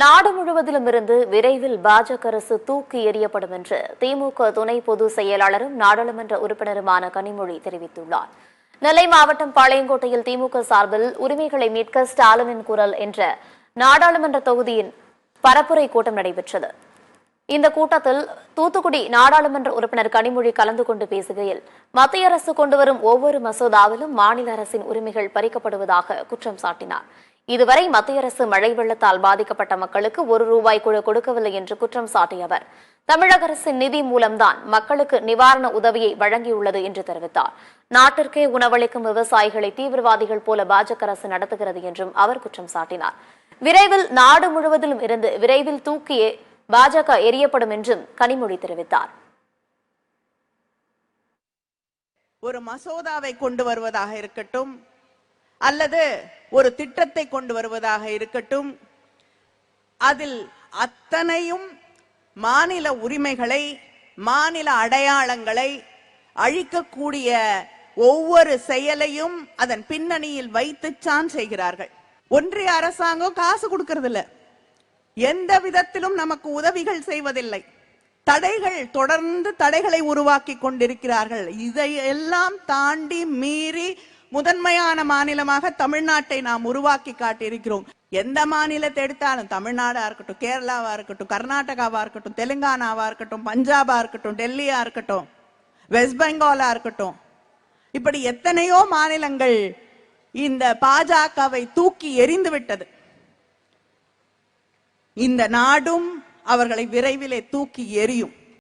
நாடு முழுவதிலும் இருந்து விரைவில் பாஜக அரசு தூக்கி எறியப்படும் என்று திமுக துணை பொதுச் செயலாளரும் நாடாளுமன்ற உறுப்பினருமான கனிமொழி தெரிவித்துள்ளார். நெல்லை மாவட்டம் பாளையங்கோட்டையில் திமுக சார்பில் உரிமைகளை மீட்க ஸ்டாலினின் குரல் என்ற நாடாளுமன்ற தொகுதியின் பரப்புரை கூட்டம் நடைபெற்றது. இந்த கூட்டத்தில் தூத்துக்குடி நாடாளுமன்ற உறுப்பினர் கனிமொழி கலந்து கொண்டு பேசுகையில், மத்திய அரசு கொண்டுவரும் ஒவ்வொரு மசோதாவிலும் மாநில அரசின் உரிமைகள் பறிக்கப்படுவதாக குற்றம் சாட்டினார். இதுவரை மத்திய அரசு மழை வெள்ளத்தால் பாதிக்கப்பட்ட மக்களுக்கு ₹1 கூட கொடுக்கவில்லை என்று குற்றம் சாட்டிய அவர், தமிழக அரசின் நிதி மூலம்தான் மக்களுக்கு நிவாரண உதவியை வழங்கியுள்ளது என்று தெரிவித்தார். நாட்டிற்கே உணவளிக்கும் விவசாயிகளை தீவிரவாதிகள் போல பாஜக அரசு நடத்துகிறது என்றும் அவர் குற்றம் சாட்டினார். விரைவில் நாடு முழுவதிலும் இருந்து விரைவில் தூக்கி பாஜக எரியப்படும் என்றும் கனிமொழி தெரிவித்தார். ஒரு மசோதாவை கொண்டு வருவதாக இருக்கட்டும் அல்லது ஒரு திட்டத்தை கொண்டு வருவதாக இருக்கட்டும், அதில் அத்தனையும் மாநில உரிமைகளை, மாநில அடையாளங்களை அழிக்கக்கூடிய ஒவ்வொரு செயலையும் அதன் பின்னணியில் வைத்துச்சான் செய்கிறார்கள். ஒன்றிய அரசாங்கம் காசு கொடுக்கிறது இல்ல, எந்த விதத்திலும் நமக்கு உதவிகள் செய்வதில்லை. தடைகள், தொடர்ந்து தடைகளை உருவாக்கி கொண்டிருக்கிறார்கள். இதையெல்லாம் தாண்டி மீறி முதன்மையான மாநிலமாக தமிழ்நாட்டை நாம் உருவாக்கி காட்டியிருக்கிறோம். எந்த மாநிலத்தை எடுத்தாலும், தமிழ்நாடா இருக்கட்டும், கேரளாவா இருக்கட்டும், கர்நாடகாவா இருக்கட்டும், தெலுங்கானாவா இருக்கட்டும், பஞ்சாபா இருக்கட்டும், டெல்லியா இருக்கட்டும், வெஸ்ட் பெங்காலா இருக்கட்டும், இப்படி எத்தனையோ மாநிலங்கள் இந்த பாஜகவை தூக்கி எறிந்து விட்டது. இந்த நாடும் அவர்களை விரைவிலே தூக்கி எறியும்.